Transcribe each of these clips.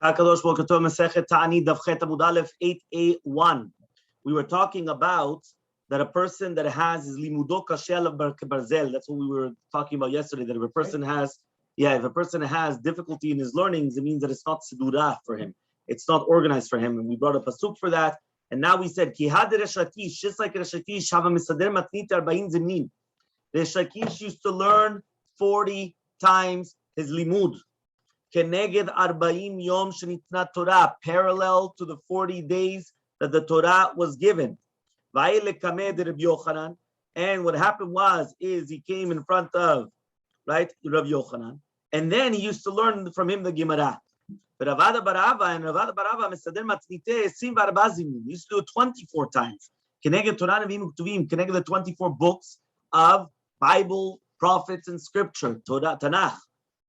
Masechet Taanit Daf 8A1. We were talking about that a person that has his limudo kashel barzel. That's what we were talking about yesterday. That if a person has difficulty in his learnings, it means that it's not sidura for him. It's not organized for him. And we brought up a pasuk for that. And now we said ki had Resh Lakish, just like Resh Lakish, hava misader matnit 40 zimnin. Resh Lakish used to learn 40 times his limud. Keneged 40 yom shenitna Torah, parallel to the 40 days that the Torah was given. And what happened is he came in front of, right, Rabbi Yochanan, and then he used to learn from him the Gemara. But Ravada Barava Mesader Matnite Simvar Bazim used to do it 24 times. Keneged Torah Nevim Uktuvim, Keneged the 24 books of Bible, prophets, and scripture, Torah, Tanakh.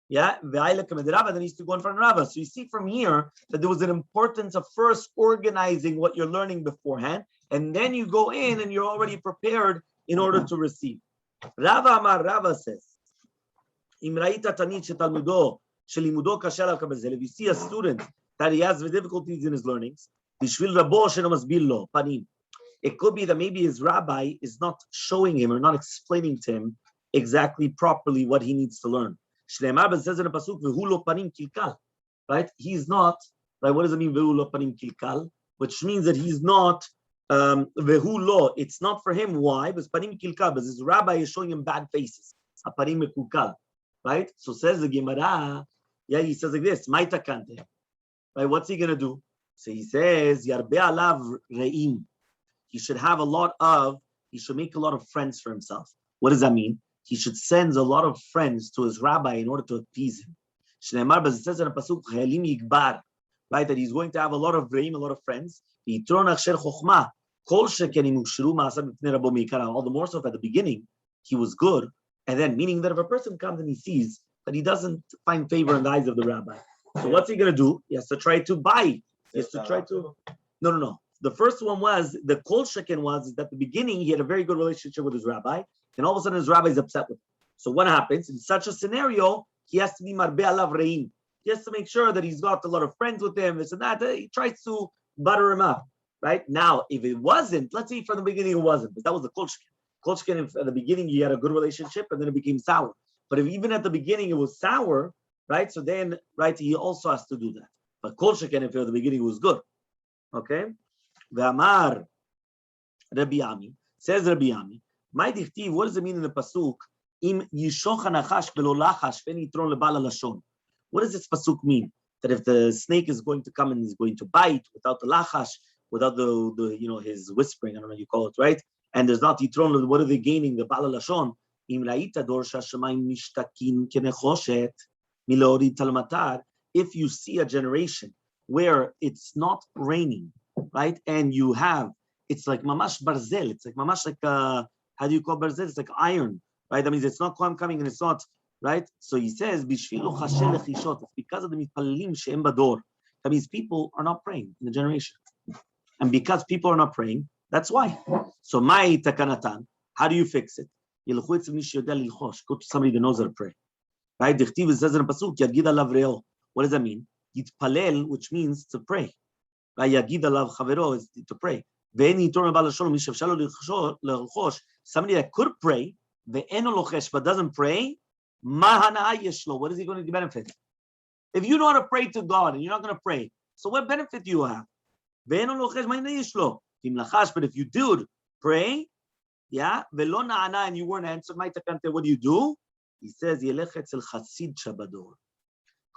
Yeah, and then he used to go in front of Rava. So you see from here that there was an importance of first organizing what you're learning beforehand, and then you go in and you're already prepared in order to receive. Rava says, if you see a student that he has difficulties in his learnings, it could be that maybe his rabbi is not showing him or not explaining to him exactly properly what he needs to learn. Shneimar says in a pasuk, "Vehu lo panim kilkal," right? He's not. Right? What does it mean, "Vehu lo panim kilkal"? Which means that he's not. Vehu lo. It's not for him. Why? Because panim kilkal. Because his rabbi is showing him bad faces. A panim kilkal, right? So says the Gemara. Yeah, he says like this. Maita kante. Right? What's he gonna do? So he says, "Yarbe alav re'im." He should have a lot of. He should make a lot of friends for himself. What does that mean? He should send a lot of friends to his rabbi in order to appease him. Shneimar, but it says in a pasuk, right, that he's going to have a lot of reim, a lot of friends. All the more so if at the beginning he was good, and then meaning that if a person comes and he sees that he doesn't find favor in the eyes of the rabbi, so what's he going to do? He has to try to buy. He has to try to. No. The first one was the kol sheken was that at the beginning he had a very good relationship with his rabbi. And all of a sudden his rabbi is upset with him. So what happens? In such a scenario, he has to be marbe alav reim. He has to make sure that he's got a lot of friends with him, this and that. He tries to butter him up, right? Now, if it wasn't, let's say from the beginning it wasn't, but that was the kolshkin. Kolshkin, if at the beginning he had a good relationship and then it became sour. But if even at the beginning it was sour, right? So then, right, he also has to do that. But kolshkin, if at the beginning it was good. Okay? Ve'amar Rabbi Ami, says Rabbi Ami, what does it mean in the pasuk? What does this pasuk mean? That if the snake is going to come and is going to bite without the lachash, without the his whispering, I don't know how you call it, right? And there's not yitron, what are they gaining? The bala lashon. If you see a generation where it's not raining, right, and you have, it's like mamash barzel, it's like mamash like how do you call barzel? It's like iron, right? That means it's not coming and it's not, right? So he says, it's because of the mitpalelim she'em bador. That means people are not praying in the generation. And because people are not praying, that's why. So my takanatan, how do you fix it? Go to somebody that knows how to pray. Right? It says in the pasuk, what does that mean? Yitpalel, which means to pray. Right? Yagid alav chavero is to pray. Somebody that could pray, but doesn't pray, what is he going to benefit? If you know how to pray to God and you're not going to pray, so what benefit do you have? But if you did pray, yeah, and you weren't answered, what do you do? He says, go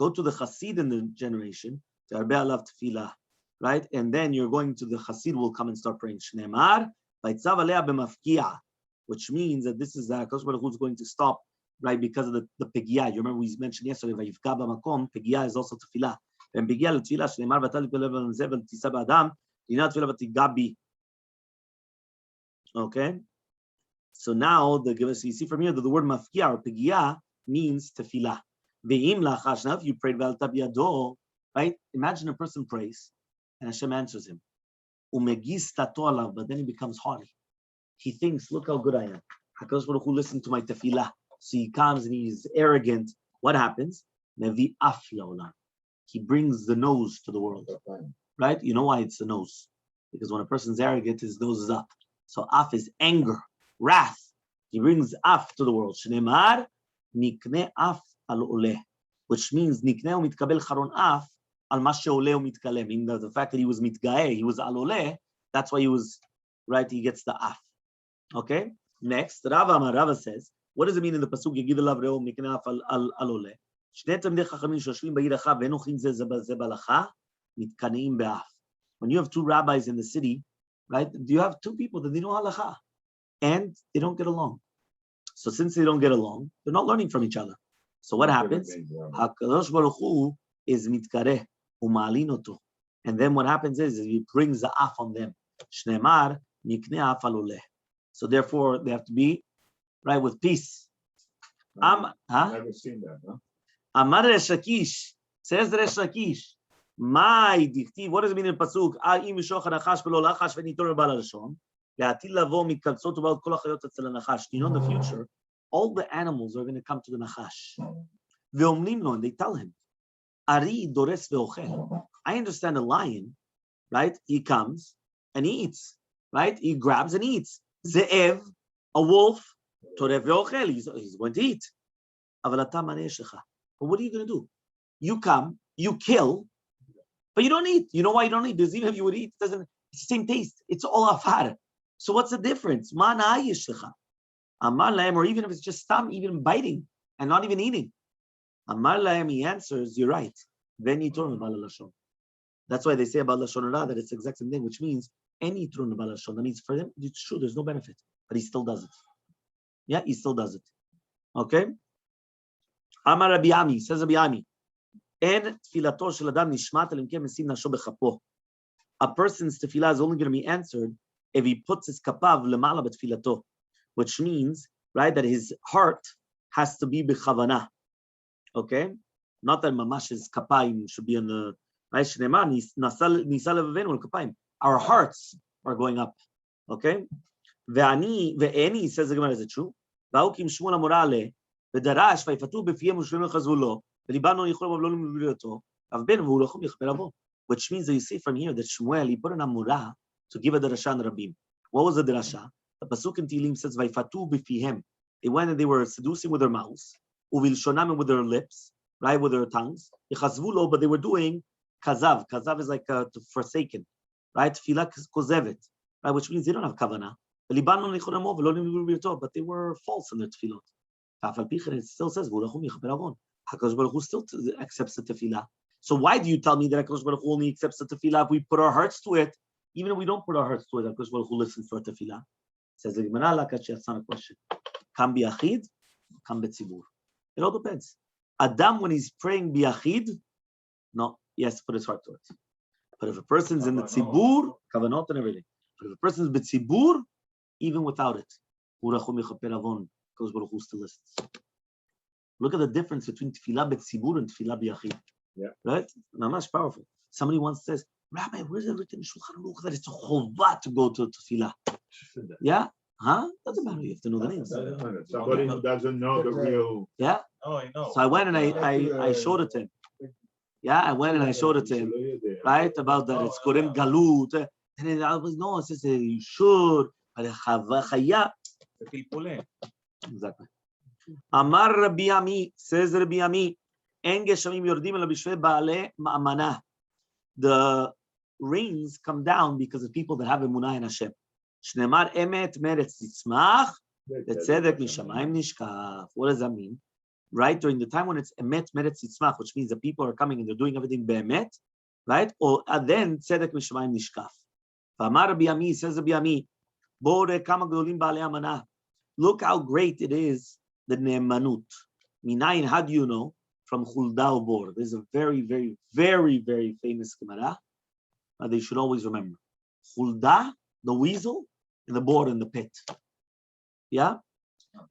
to the Chassid in the generation, right? And then you're going to the Chassid will come and start praying. Shneimar, which means that this is Kosh Baruch Hu is going to stop, right? Because of the pegiyah. You remember we mentioned yesterday, Vayivka b'makom, pegiyah is also tefillah. And pegiyah l'tefillah, Shneimar v'tal l'pelev l'zev l'tisa b'adam, l'ina tefillah v'tigabi. Okay? So now, so you see from here that the word mafkia or pegiyah means tefillah. Ve'im lachash, now if you prayed v'al tabiyado, right? Imagine a person prays, and Hashem answers him. But then he becomes haughty. He thinks, look how good I am. HaKadosh Baruch Hu listened to my tefillah. So he comes and he's arrogant. What happens? he brings the nose to the world. Right? You know why it's the nose? Because when a person's arrogant, his nose is up. So af is anger, wrath. He brings af to the world. Shneimar nikne af al oleh, which means nikne umitkabel charon af al ma sheoleh umitkale. Meaning the fact that he was mitgaeh, he was al oleh. That's why he was right. He gets the af. Okay. Next, Rava says, what does it mean in the pasuk? Yigid alav re'om nikne af al oleh. Shnei tamidei chachamim shoshvim ba'ir achav ve'enochim ze balacha mitkaneim be'af. When you have two rabbis in the city, right? You have two people that they know halacha, and they don't get along. So since they don't get along, they're not learning from each other. So what happens? Hakadosh Baruch Hu is mitkareh u'ma'alin oto, and then what happens is he brings the af on them. Shneimar nikne af al oleh. So therefore, they have to be right with peace. I've never seen that, huh? Amar Resh Lakish, says Resh Lakish. My dictive, what does it mean in pasuk? Im yishoch hanachash v'lo lachash v'nitor b'al hashon. Le'atil lavo mikaltzot u'bal kol hachayot etzel hanachash. You know, in the future, all the animals are going to come to the nachash. Ve'omnim lo, and they tell him, Ari dores ve'ochel. I understand a lion, right? He comes and he eats, right? He grabs and eats. Ze'ev, a wolf, toref ve'ochel. He's going to eat. Aval ata maneh shecha. But what are you going to do? You come, you kill. But you don't eat. You know why you don't eat? Because even if you would eat, it's the same taste. It's all afar. So what's the difference? Amar lahem, or even if it's just even biting and not even eating. Amar lahem, he answers, you're right. Then yitorun b'al lashon. That's why they say about lashon hara that it's the exact same thing, which means any yitorun b'al lashon. That means for them, it's true, there's no benefit, but he still does it. Yeah, he still does it. Okay. Amar Rabbi Ami, says Rabbi Ami. A person's tefillah is only going to be answered if he puts his kapav lemala betfilato, which means, right, that his heart has to be b'chavana. Okay? Not that mamash's kapayim should be on the right. Our hearts are going up. Okay? Ve'eni, says the Gemara, is it true? Which means that you see from here that Shmuel, he put an amurah to give a drasha on Rabim. What was the drasha? The pasuk in Tehillim says, "Vayfatu b'fihem." They went and they were seducing with their mouths, uvilshonam with their lips, right, with their tongues. Yechazvulo, but they were doing kazav. Kazav is like forsaken, right? Tefillah kozevet, right, which means they don't have kavanah. But they were false in their tefillot. It still says, HaKadosh Baruch Hu still accepts the tefillah. So why do you tell me that HaKadosh Baruch Hu only accepts the tefillah if we put our hearts to it? Even if we don't put our hearts to it, HaKadosh Baruch Hu listens to our tefillah. Says the Gemara, that's not a question. Kam biyachid, kam betzibur. It all depends. Adam, when he's praying biyachid, no, he has to put his heart to it. But if a person's in the tzibur, kavanot and everything. But if a person's betzibur, even without it, HaKadosh Baruch Hu still listens. Look at the difference between tefillah betzibur and tefillah biyachid. Yeah. Right? Mamash powerful. Somebody once says, Rabbi, where's it written in Shulchan Aruch that it's a chovah to go to tefillah? Yeah? Huh? Doesn't matter. You have to know the names. Somebody who doesn't know the real. Yeah? Oh, I know. So I went and I showed it to him. Yeah, I went and I showed it to him. Right? About that. It's Korim Galut. And I was, no, it says you should. Exactly. Amar Rabbi Ami, says Rabbi Ami, the rains come down because of people that have emunah in Hashem. Shneimar emet meretz titzmach, letzedek mishamayim nishkaf. What does that mean? Right? During the time when it's emet meretz titzmach, which means that people are coming and they're doing everything be'emet, right? Or then tzedek mishamayim nishkaf. Amar Rabbi Ami, says Rabbi Ami, Bore kama gedolim ba'alei amanah. Look how great it is, the ne'emanut. Minayin, how do you know? From Hulda Bor. There's a very, very, very, very famous Gemara that they should always remember. Hulda, the weasel, and the boar in the pit. Yeah?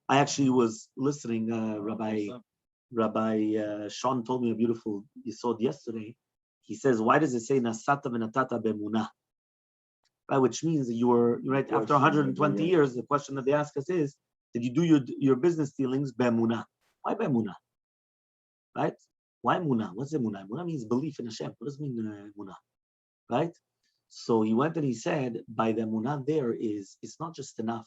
I actually was listening, Rabbi Sean told me a beautiful yisod yesterday. He says, why does it say Nasata v'natata be'munah? Right, which means that you're right after 120 years. The question that they ask us is, did you do your business dealings be'emunah? Why be'emunah? Right? Why Munah? What's Munah? Munah means belief in Hashem. What does it mean Munah? Right? So he went and he said, by the Munah there is, it's not just enough,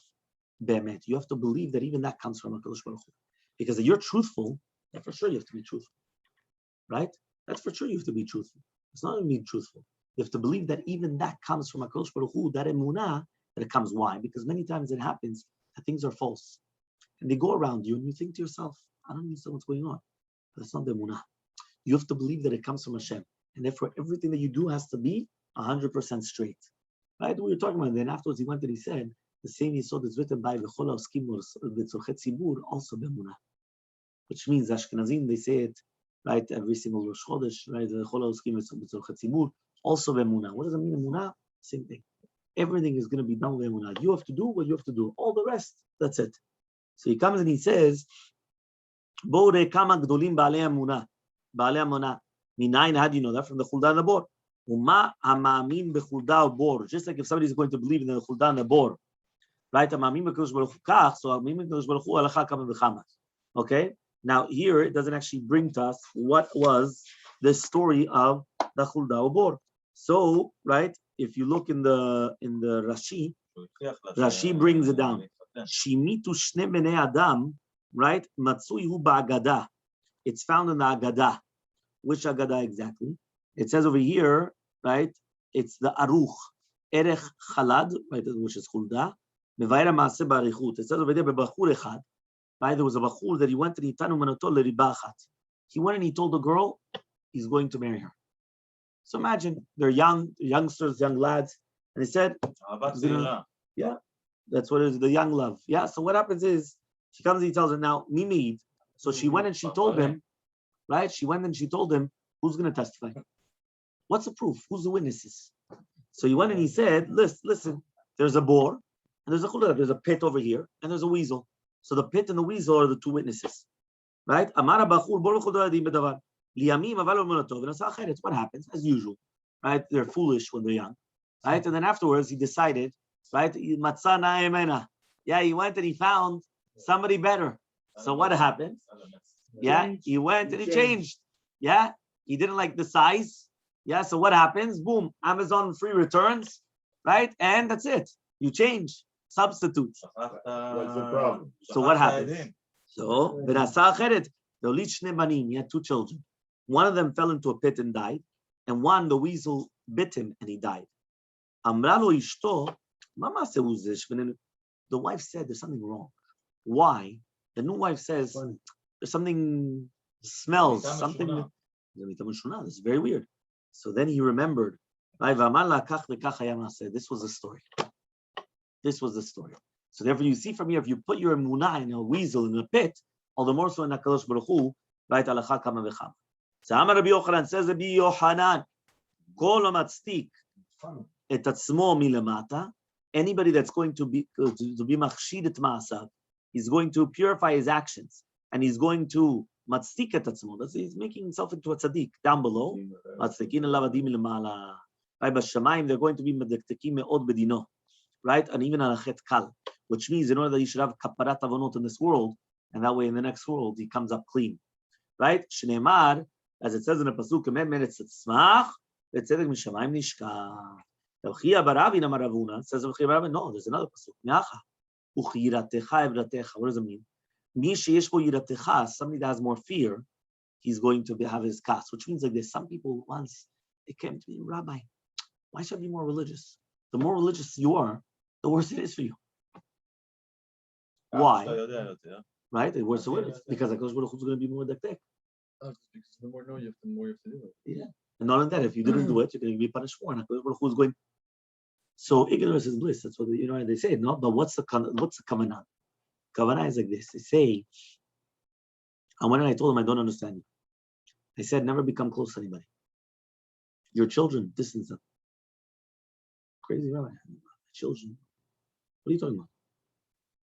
Be'emet. You have to believe that even that comes from HaKadosh Baruch Hu. Because if you're truthful, then for sure you have to be truthful. Right? That's for sure you have to be truthful. It's not even being truthful. You have to believe that even that comes from HaKadosh Baruch Hu, that emunah, that it comes. Why? Because many times it happens that things are false. And they go around you and you think to yourself, I don't understand what's going on. But that's not the emunah. You have to believe that it comes from Hashem. And therefore everything that you do has to be 100% straight. Right? We were talking about it. Then afterwards he went and he said, the same Yisod is written by V'chol ha'oskim b'tzorchet tzibur, also b'emunah. Which means Ashkenazim, they say it, right, every single Rosh Chodesh, right, V'chol ha'oskim b'tzorchet tzibur, also b'emunah. What does it mean, emunah? Same thing. Everything is going to be done with emunah. You have to do what you have to do. All the rest, that's it. So he comes and he says, Bo re kama gdolim ba'alei emunah. Ba'alei emunah. Minayin, how do you know that? From the Chulda and the Bor. Uma ha'ma'amin b'chulda bor. Just like if somebody is going to believe in the Chulda and the Bor. Right? Ha'ma'amin b'kadosh baruch hu kach, so ha'ma'amin b'kadosh baruch hu alacha kama v'chama. Okay? Now here, it doesn't actually bring to us what was the story of the Chulda Bor. So, right, if you look in the Rashi brings it down. Shimitu shne bnei adam, right? Matsui hu ba'agada. It's found in the Agada. Which Agada exactly? It says over here, right? It's the Aruch, Erech Chalad, right? Which is Chulda. Mevaira Maaseh Barichut. It says over there, Bebachur Echad. Right? There was a Bachur that he went and Itanu Manotol Leribachat. He went and he told the girl he's going to marry her. So imagine they're youngsters, young lads, and he said, yeah, that's what it is, the young love. Yeah. So what happens is she comes and he tells her now, Mimid. So she went and she told him, right? She went and she told him, who's going to testify? What's the proof? Who's the witnesses? So he went and he said, listen, there's a boar and there's a chulada, there's a pit over here and there's a weasel. So the pit and the weasel are the two witnesses, right? Amara bachur bor chulada bedavar. What happens as usual, right? They're foolish when they're young, right? And then afterwards he decided, right? Yeah, he went and he found somebody better. So what happened? Yeah, he went and he changed. Yeah, he didn't like the size. Yeah, so what happens? Boom, Amazon free returns, right? And that's it. You change, substitute. What's the problem? So what happens? So he had two children. One of them fell into a pit and died, and one, the weasel, bit him and he died. The wife said there's something wrong. Why? The new wife says there's something smells, something. This is very weird. So then he remembered. This was the story. This was the story. So therefore you see from here, if you put your emunah in a weasel in a pit, all the more so in HaKadosh Baruch Hu, right? Alacha kama v'chama. So Amar Rabbi Yochanan says Rabbi Yochanan, Kol hamatzdik et atzmo milamata. Anybody that's going to be machshid et ma'asav, he's going to purify his actions, and he's going to matzdik et atzmo. He's making himself into a tzaddik down below. Matzdikin alavadim milamala. Right, b'shamayim they're going to be medektekim me'od bedino, right, and even on a chet kal, which means in order that he should have kaparat avonot in this world, and that way in the next world he comes up clean, right? Shneimar. As it says in the pasuk, says no, there's another pasuk. What does it mean? Somebody that has more fear, he's going to have his kas, which means like there's some people once they came to me, Rabbi, why should I be more religious? The more religious you are, the worse it is for you. Why? Right? The worse it is because HaKadosh Baruch Hu is going to be more daktek. Because the more you have, the more you have to do it. Yeah. And not only that, if you didn't do it, you're going to be punished for it. Who's going? So ignorance is bliss. That's what they say. No, but what's the kavanah? Kavanah is like this. They say, and when I told them I don't understand you, I said never become close to anybody. Your children, distance them. Crazy rabbi. Children. What are you talking about?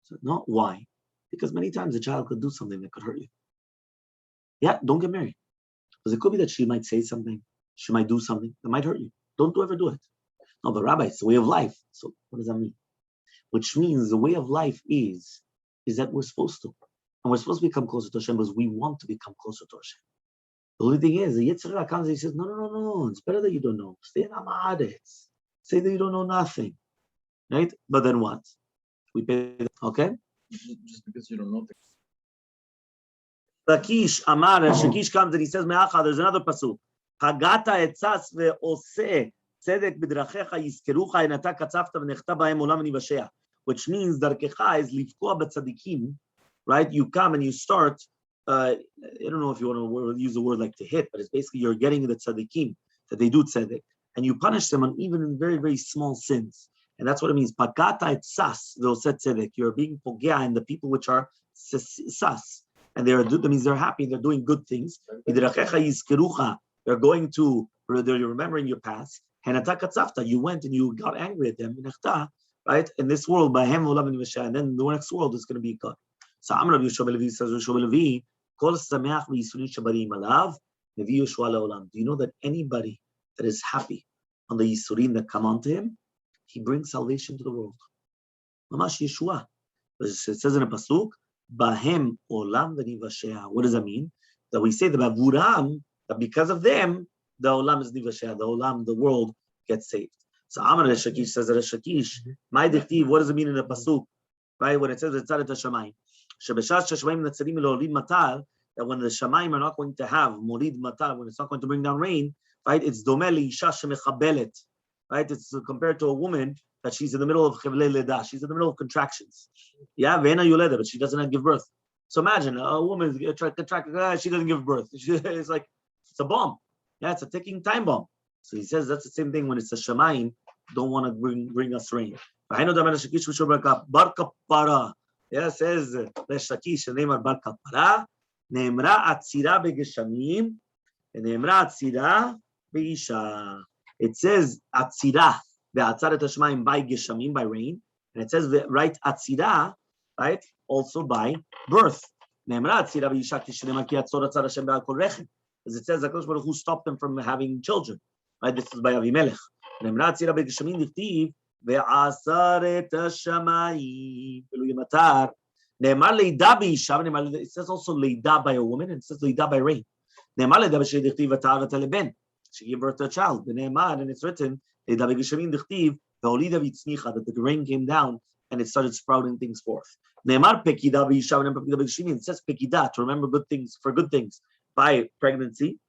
So, no, why? Because many times a child could do something that could hurt you. Yeah, don't get married. Because it could be that she might say something, she might do something that might hurt you. Don't ever do it. No, but Rabbi, it's the way of life. So what does that mean? Which means the way of life is that we're supposed to. And we're supposed to become closer to Hashem because we want to become closer to Hashem. The only thing is, the Yetzer Hara comes and he says, no. It's better that you don't know. Stay in Amaretz. Say that you don't know nothing. Right? But then what? We pay, okay? Just because you don't know things. Lakish Amar, Shakish comes and he says, Me'acha, there's another pasuk. Hagata etzas ve'oseh tzedek b'drachecha yizkerucha en ata katzavta v'nechta b'hem olam v'nivashea. Which means darkecha is livkoa b'tzadikim, right? You come and you start, I don't know if you want to use the word like to hit, but it's basically you're getting the tzadikim, that they do tzedek, and you punish them on even in very, very small sins. And that's what it means. Pagata etzas ve'oseh tzedek. You're being pogea in the people which are sas. And that means they're happy, they're doing good things. They're going to, you're remembering your past. You went and you got angry at them, right? In this world, and then the next world is going to be God. So Amr Rabbi Yeshua ben Levi says, do you know that anybody that is happy on the Yisurim that come onto him, he brings salvation to the world. Mamash Yeshua. It says in a pasuk, Bahem olam v'nivashea. What does that mean? That we say that bavuram, that because of them, the olam is nivashea. The olam, the world, gets saved. So Amar Shakish says that Shakish, my dictive, what does it mean in the pasuk? Right, when it says Tzaret Hashamayim, Shebeshas Hashamayim Natzarim Elohim Matar, that when the Shamayim are not going to have Morid Matar, when it's not going to bring down rain, right? It's domeli isha shemechabelet, right? It's compared to a woman that she's in the middle of chevlei leda, she's in the middle of contractions. Yeah, ve'ena yoleda, but she doesn't give birth. So imagine a woman contracted, she doesn't give birth. It's like it's a bomb. Yeah, it's a ticking time bomb. So he says that's the same thing when it's a shamayim. Don't want to bring us rain. Bar kapara. Yeah, says Shakish, the name of bar kapara. Neemra atzira begeshamim, and neemra atzira beisha. It says atzira. The Atzaret Hashmayim by Geshamim, by rain, and it says right Atzira, right, also by birth. As it says, HaKadosh Baruch Hu stopped them from having children. Right, this is by Avimelech. It says also Leida by a woman, and it says Leida by rain. She gave birth to a child. And it's written that the rain came down and it started sprouting things forth. It says pekida, to remember good things, for good things, by pregnancy,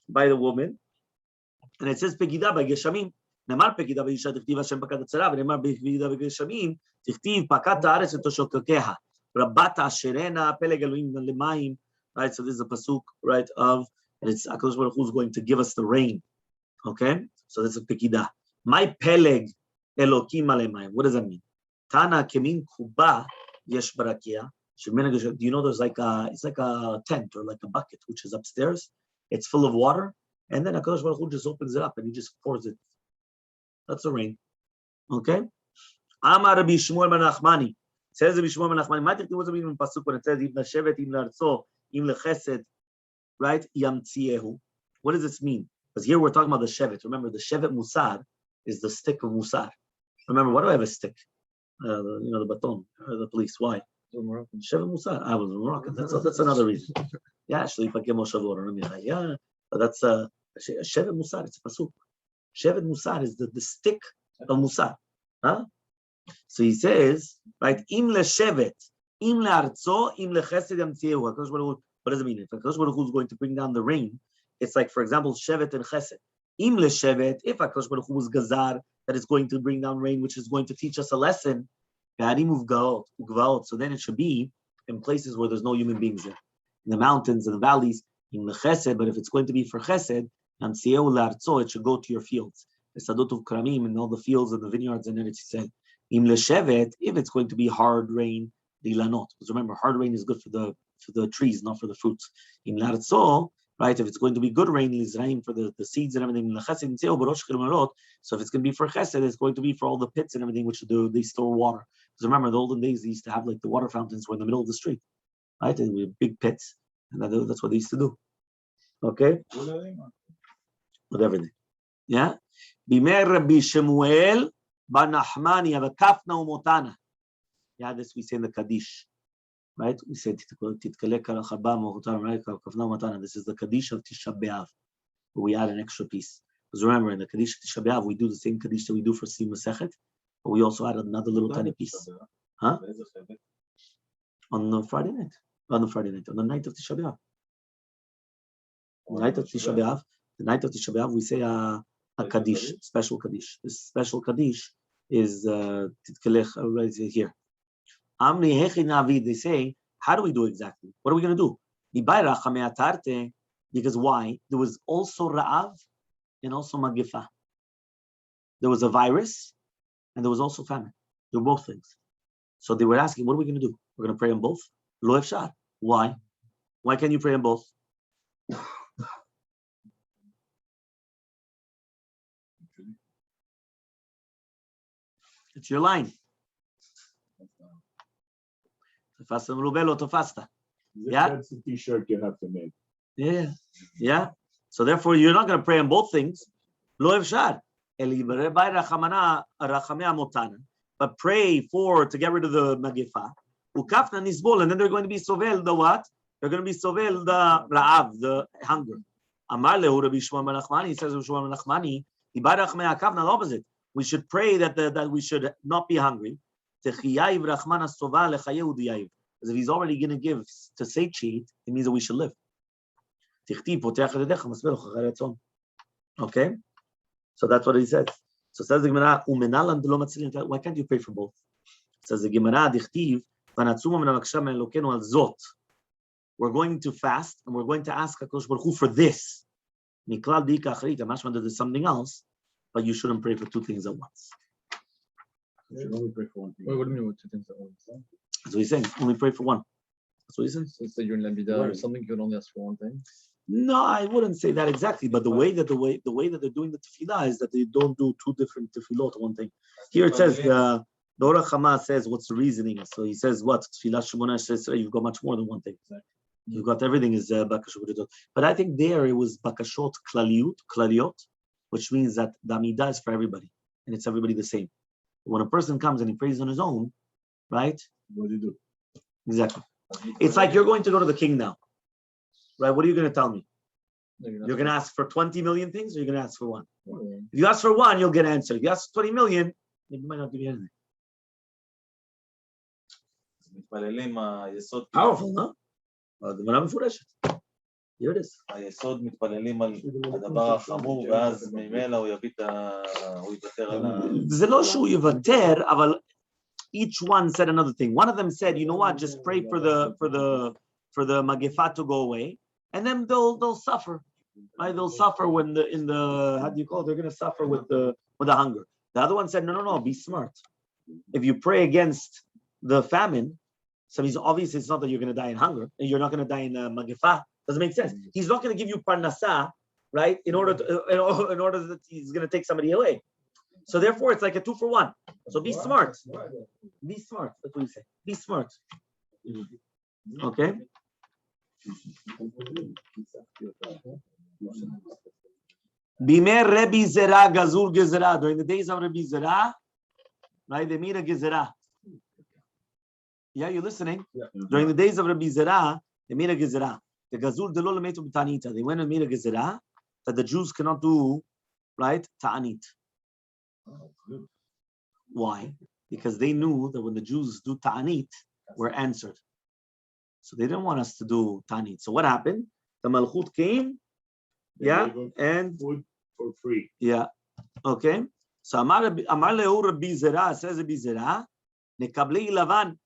by the woman. And it says pekida by geshamim. Right, so this is a pasuk, right, of, and it's HaKadosh Baruch Hu is going to give us the rain. Okay, so this is pekida. My peleg elokim alemayim. What does that mean? Tana kemin kuba yesh barakia. Do you know there's like it's like a tent or like a bucket which is upstairs. It's full of water, and then HaKadosh Baruch Hu just opens it up and he just pours it. That's the rain. Okay. Amar Rabbi Shmuel ben Nachmani. Says Rabbi Shmuel ben Nachmani. What does it mean in pasuk when it says im leshevet im lartzo im lechesed, right? Yamtziehu. What does this mean? Because here we're talking about the shevet. Remember, the shevet musar is the stick of musar. Remember, why do I have a stick? The baton, the police. Why? Shevet musar. I was Moroccan. That's another reason. Yeah, actually, if I get Moshe water, yeah, but that's shevet musar. It's a pasuk. Shevet musar is the stick of musar. Huh? So he says, right? Im leshevet, im leartzo, im lechesed yamtziehu. What does it mean? If HaKadosh Baruch Hu is going to bring down the rain, it's like, for example, shevet and chesed. Im leshevet, if HaKadosh Baruch Hu was gazar, that is going to bring down rain, which is going to teach us a lesson, so then it should be in places where there's no human beings there, in the mountains and the valleys. Im lechesed, but if it's going to be for chesed, yamtziehu leartzo, it should go to your fields. The sadot of kramim and all the fields and the vineyards and Eretz Yisrael. Im leshevet, if it's going to be hard rain, dilanot. Because remember, hard rain is good for the trees, not for the fruits. Im lartzo, right? If it's going to be good rain, lizraim for the seeds and everything. So if it's going to be for chesed, it's going to be for all the pits and everything, which they store water. Because remember, in the olden days, they used to have like the water fountains were in the middle of the street, right? And we had big pits, and that's what they used to do. Okay, with everything. Yeah. Bimer Rabbi Shemuel Bar Nachmani Avakafna Umotana. Yeah, this we say in the Kaddish. right? We say Titkalek al Chaba Mohutar America Kafna Matana. This is the Kaddish of Tisha B'Av. We add an extra piece. Because remember, in the Kaddish of Tisha B'Av, we do the same Kaddish that we do for Si Masechet, but we also add another little tiny piece. Huh? On the Friday night. On the night of Tisha B'Av. The night of Tisha B'Av, we say a Kaddish, special Kaddish. This special Kaddish is Titkalech right here. Amri Hechi Navi, they say, how do we do exactly? What are we going to do? Because why? There was also Ra'av and also Magifa. There was a virus and there was also famine. There were both things. So they were asking, what are we going to do? We're going to pray on both? Lo efshar. Why? Why can't you pray on both? It's your line. Yeah. That's the t-shirt you have to make. Yeah. So therefore, you're not going to pray on both things. Lo efshar. But pray to get rid of the magifa. Ukafna nisbol, and then they're going to be sovel the what? They're going to be sovel the ra'av, the hunger. Amar lehu Rabbi Shmuel ben Nachmani, he says Rabbi Shmuel ben Nachmani, the opposite. We should pray that we should not be hungry. Because if he's already going to give to satiate, it means that we should live. Okay? So that's what he says. So says the Gemara, why can't you pray for both? Says the Gemara, we're going to fast and we're going to ask HaKadosh Baruch Hu for this. There's something else, but you shouldn't pray for two things at once. You should only pray for one thing. Wait, what do you mean with two things at once? That's what he's saying. Only pray for one. That's what he's saying. So you're in Labida or something, you can only ask for one thing? No, I wouldn't say that exactly. But the way that they're doing the tefillah is that they don't do two different tefillot, one thing. Here it says the Orach Chama says what's the reasoning. So he says what tefillah Shemona says you've got much more than one thing. You've got everything is bakashot. But I think there it was bakashot klaliot, which means that the amidah is for everybody and it's everybody the same. When a person comes and he prays on his own, right? What do you do? Exactly. It's like you're going to go to the king now, right? What are you going to tell me? You're going to ask for 20 million things, or you're going to ask for one? If you ask for one, you'll get an answer. If you ask for 20 million, you might not give you anything. Powerful, no? Here it is. היסוד מתפללים על הדבר החמור, ואז ממילא הוא יוותר על זה לא שהוא יוותר, אבל each one said another thing. One of them said, you know what, just pray for the magifa to go away, and then they'll suffer. Right? They'll suffer when how do you call it? They're going to suffer with the hunger. The other one said, no, be smart. If you pray against the famine, so means obviously it's not that you're going to die in hunger, and you're not going to die in magifa. Doesn't make sense. He's not going to give you parnasa, right? In order that he's going to take somebody away. So therefore, it's like a 2-for-1. So be smart. Be smart. That's what we say. Be smart. Okay. Bimer Rebbe Zera Gazul Gezerah. During the days of Rebbe Zera, right? They made a Gezerah. Yeah, you're listening. Yeah. During the days of Rebbe Zera, they made a Gezerah. The Gazul Delol Metu B'Tanita. They went and made a Gezerah that the Jews cannot do, right? Taanit. Why? Because they knew that when the Jews do Taanit, we're answered. So they didn't want us to do Taanit. So what happened? The Malchut came, and food for free. Yeah, okay. So Amar Lehur Rabbi Zera, says Rabbi Zera, Nekablei Lavan.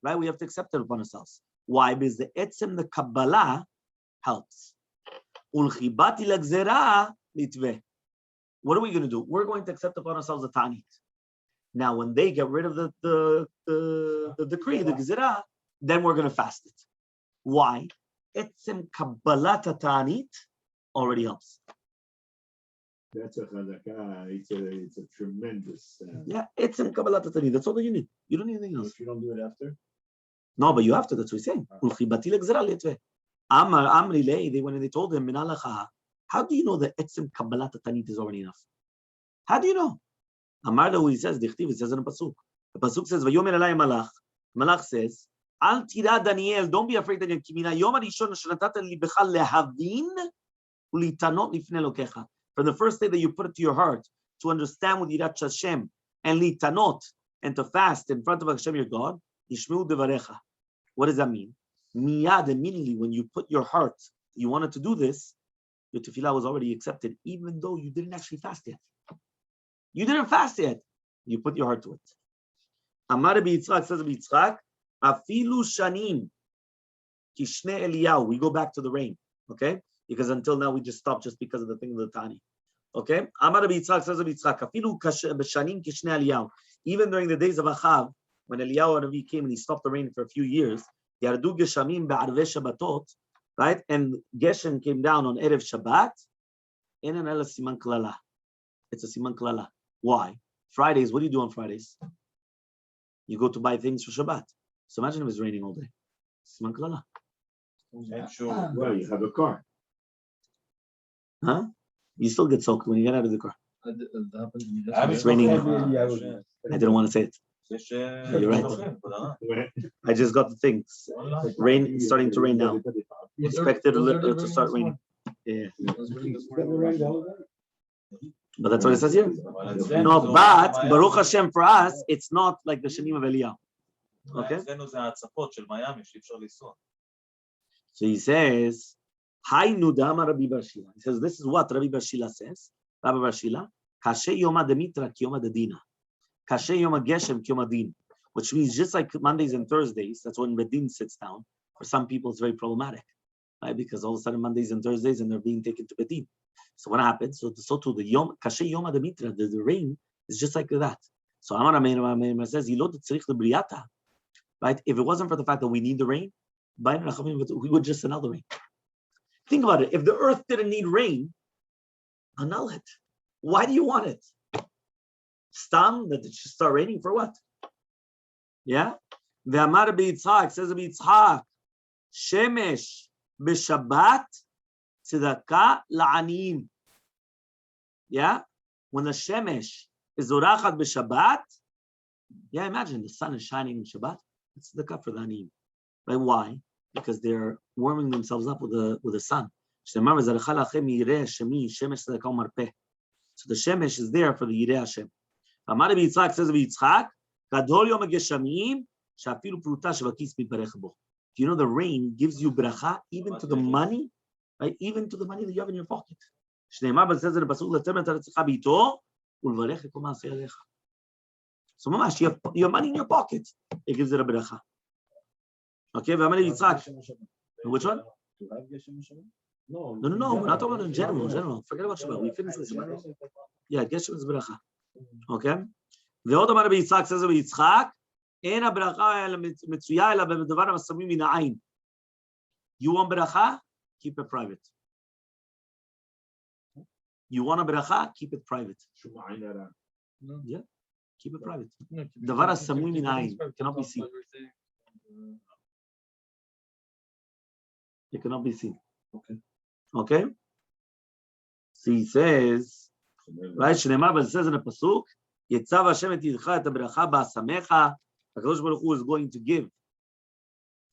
Right, we have to accept it upon ourselves. Why? Because the etzem, the Kabbalah, helps. Ulchibati lagzera litveh. What are we going to do? We're going to accept upon ourselves the Taanit. Now, when they get rid of the decree, the Gezerah, then we're going to fast it. Why? Etzem Kabbalat Taanit already helps. That's a chazakah. It's a tremendous. Yeah, Etzem Kabbalat Taanit. That's all that you need. You don't need anything else. If you don't do it after. No, but you have to. That's what he's saying. Ulchibati lagzera litveh. Amri lei. They went and they told him, Minalacha. How do you know that Etzem Kabbalat Taanit is already enough? How do you know? Amar Lahu, he says, Dichtiv, it says in the Pasuk. The Pasuk says, Vayomer Elai Malach. Malach says, Al tira Daniel, don't be afraid, Daniel. כי מן היום הראשון אשר נתת ליבך להבין ולהתענות לפני אלוקיך. From the first day that you put it to your heart to understand with yirat Hashem and litanot and to fast in front of Hashem your God, yishmeu devarecha. What does that mean? Miyad, immediately when you put your heart, you wanted to do this, your tefillah was already accepted, even though you didn't actually fast yet. You didn't fast yet. You put your heart to it. Amar Rabbi Yitzchak, says Rabbi Yitzchak, afilu shanim kishne Eliyahu. We go back to the rain, okay? Because until now we just stopped just because of the thing of the Tani. Okay? Amar Rabbi Yitzchak, says Rabbi Yitzchak, afilu b'shanim kishne Eliyahu. Even during the days of Achav, when Eliyahu Hanavi came and he stopped the rain for a few years, yardu geshamim ba'arvei Shabbatot, right? And Geshem came down on Erev Shabbat. Enan ela siman klala. It's a siman klala. Why? Fridays, what do you do on Fridays? You go to buy things for Shabbat. So imagine if it's raining all day. Siman klala. Well, you have a car. Huh? You still get soaked when you get out of the car. It's raining. I I didn't want to say it. You're right. I just got the things. Rain, it's starting to rain now. Expected to start raining. Yeah. But that's what it says here. No, but Baruch Hashem, for us, it's not like the Shanim of Eliyahu. Okay? So he says, Hi Nudama Rabbi Barshila. He says, this is what Rabbi Barshila says. Rabbi Barshila, Kashe Yoma Demitra Kiyoma Dedina. Kashe Yoma Geshem Kiyoma Din. Which means just like Mondays and Thursdays, that's when Bedin sits down. For some people, it's very problematic, right? Because all of a sudden Mondays and Thursdays and they're being taken to Bedin. So what happens? So to the Yom, Kashe Yoma Demitra, the rain is just like that. So Amar Ameir says, Yilot Tzrich the Briata. Right? If it wasn't for the fact that we need the rain, we would just annul the rain. Think about it. If the earth didn't need rain, annul it. Why do you want it? Stam, that it should start raining for what? Yeah? The Amar B'Yitzhak says B'Yitzhak, Shemesh b'Shabbat tzedakah la'aniyim. Yeah? When the Shemesh is zorachat b'Shabbat, yeah, imagine the sun is shining in Shabbat. It's tzedakah for the aniyim. Right? Why? Because they're warming themselves up with the sun. So the Shemesh is there for the Yireh Hashem. Amar Rabbi Yitzchak says Rabbi Yitzchak, Gadol Yom HaGeshamim, Shafilu Pruta Shavakis Mitbarech Bo. You know the rain gives you bracha even to the money, right? Even to the money that you have in your pocket. Shneimar but says in the pasuk, L'temet Haratzcha B'ito, Ulvarech Kol Ma'aseh Alecha. So mamash, you have money in your pocket. It gives it a bracha. Okay, Amar Rabbi Yitzchak. Which one? No. We're not talking about in general. Forget about Shabbat. We finished with Shabbat. Yeah, Geshem is bracha. Okay. The other Rabbi Yitzchak says Rabbi Yitzchak, "En bracha mitzuya ela b'davar hasamim min ha'ayin." You want bracha? Keep it private. You want a bracha? Keep it private. Yeah, keep it private. Davar hasamim min ha'ayin cannot be seen. It cannot be seen. Okay. So he says, right? Shneimar, but it says in the pasuk, Yetzav Hashem et yidcha et bracha ba'asamecha. HaKadosh Baruch Hu is going to give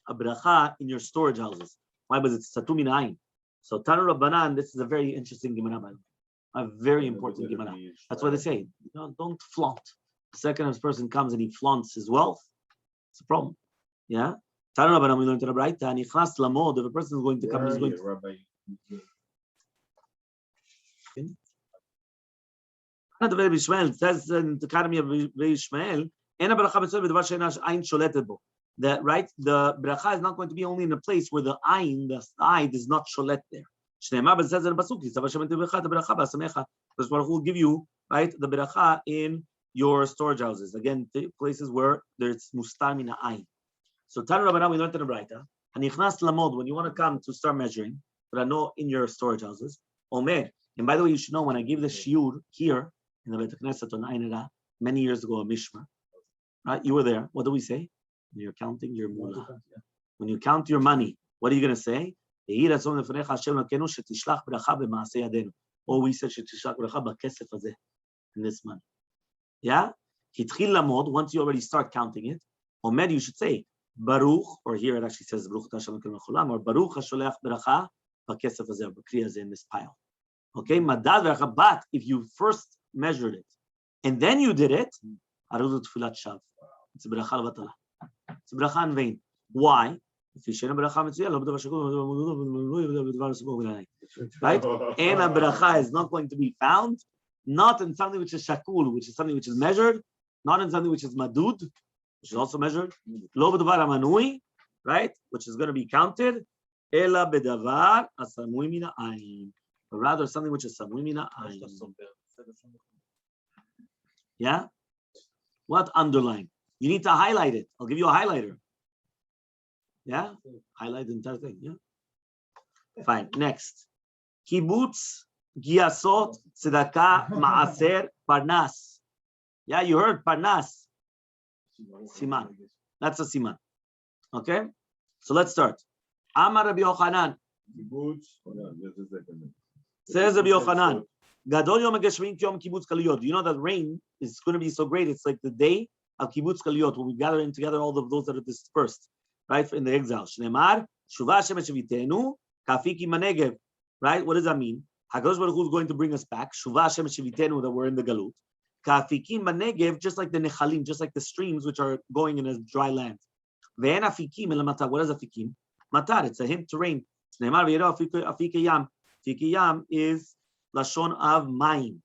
a bracha in your storage houses. Why? Because it's Satu min ha'ayin. So Tanu Rabbanan, this is a very interesting Gemara, by the way. A very important Gemara. That's why they say, don't flaunt. The second this person comes and he flaunts his wealth, it's a problem. Yeah? Tanu Rabbanan, we learned to the right. And Nichnas Lamod, if a person is going to come, he's going to. It says in the Academy of Ishmael, that right, the bracha is not going to be only in a place where the ayin, the eye, is not sholet there. But it says in the pasuk, Baruch will give you right the bracha in your storage houses. Again, places where there's mustar min ha'ayin. So Tanu Rabbanan, we learned in the Braita, and Nichnas Lamod, when you want to come to start measuring, but I know in your storage houses, Omer. And by the way, you should know when I gave the shiur here in the Beit Knesset on Ayin Ra many years ago, a Mishmar, right? You were there. What do we say? When you're counting your mullah. When you count your money, what are you going to say? Or we said shetishlach bracha b'kesef hazeh, in this money. Yeah? Hitchil Lamod, once you already start counting it, Omer, you should say, Baruch, or here it actually says Baruch Tashem Elokeinu Lecholam, or Baruch HaSholech Beracha B'Kesef Hazeh, B'Kli Hazeh, in this pile. Okay, Madad V'Racha, but if you first measured it and then you did it, Arudu Tfilat Shav. It's a Beracha L'Batala. It's a Beracha in vain. Why? Right? And a Beracha is not going to be found, not in something which is Shakul, which is something which is measured, not in something which is Madud, which is also measured, Lo B'Davar Amanui, right? Which is going to be counted, Ela B'Davar Asamui Mina Ayin. But rather something which is Samui Mina Ayin. Yeah? What underline? You need to highlight it. I'll give you a highlighter. Yeah? Highlight the entire thing. Yeah? Fine. Next. Kibbutz, Giasot, Tzedakah, Ma'aser, Parnas. Yeah, you heard Parnas. Siman. That's a Siman. Okay? So let's start. Amar Rabbi Yochanan. Says Rabbi Yochanan. Gadol Yom HaGeshmim Ki Yom Kibbutz Kaliyot. You know that rain is going to be so great. It's like the day of Kibbutz Kaliyot, where we gather in together all of those that are dispersed, right, in the exile. Shneimar, Shuvah Hashem et Shevitenu, Kafiki Manegev. Right? What does that mean? HaKadosh Baruch Hu is going to bring us back. Shuvah Hashem et Shevitenu, that we're in the Galut. Kafiki Manegev, just like the Nechalim, just like the streams which are going in a dry land. Ve'en Afikim Elamata. What is Afikim? Matar. It's a hint to rain. Shneimar Ve'yero Afike Yam. Afike Yam is Lashon of Mayim.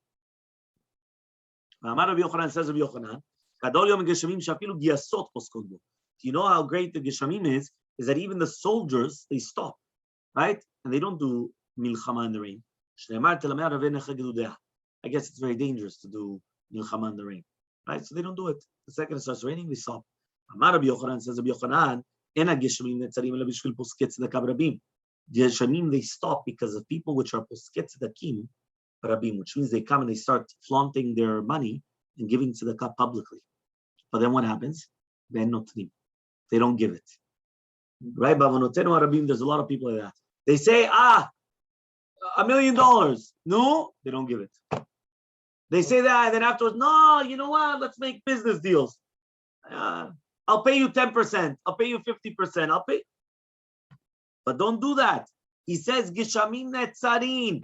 Amar Rabbi Yochanan, says Rabbi Yochanan, Kadol Yom Geshamim Shafilu Giasot Poskot Bo. Do you know how great the Geshamim is? Is that even the soldiers, they stop, right? And they don't do Milchama in the rain. I guess it's very dangerous to do Milchama in the rain, right? So they don't do it. The second it starts raining, they stop. Amar Rabbi Yochanan, says Rabbi Yochanan, Ena Geshamim Netzarim Ela Bishvil Posket Tzedakah Rabim. The Geshamim, they stop because of people which are Posket Tzedakah Rabim, which means they come and they start flaunting their money and giving tzedakah publicly. But then what happens? They don't give it. Right? Bavonotenu Rabim, there's a lot of people like that. They say, $1 million. No, they don't give it. They say that, and then afterwards, no, you know what? Let's make business deals. I'll pay you 10%. I'll pay you 50%. I'll pay. But don't do that. He says, Gishamim netzarin.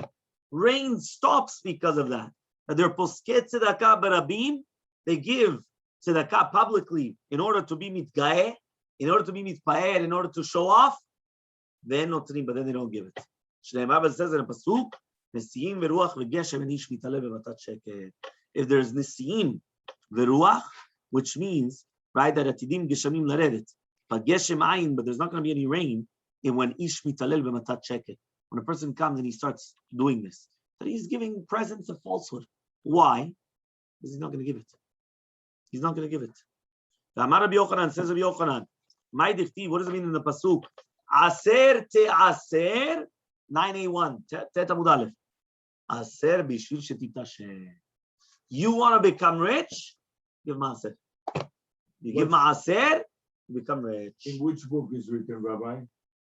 Rain stops because of that. They're posket tzedakah barabim. They give tzedakah publicly in order to be mitgaeh, in order to be mitpaer, in order to show off. Then notrim, but then they don't give it. Shneimar says in a pasuk, nesiim veruach vegeshem and ish mitale bevatat sheket. If there's nesiim veruach, which means right that atidim geshamim laredet, but geshem ayin, but there's not going to be any rain. And when ish mitalel bevatat sheket. When a person comes and he starts doing this, that he's giving presents of falsehood. Why? Because he's not going to give it. He's not going to give it. The Amar Rabbi Yochanan says Rabbi Yochanan, my difti, what does it mean in the pasuk? Aser te aser, 9a1, tet amud aleph. Aser bishvil shetitasher. You want to become rich? Give maaser. You give maaser, you become rich. In which book is written, Rabbi?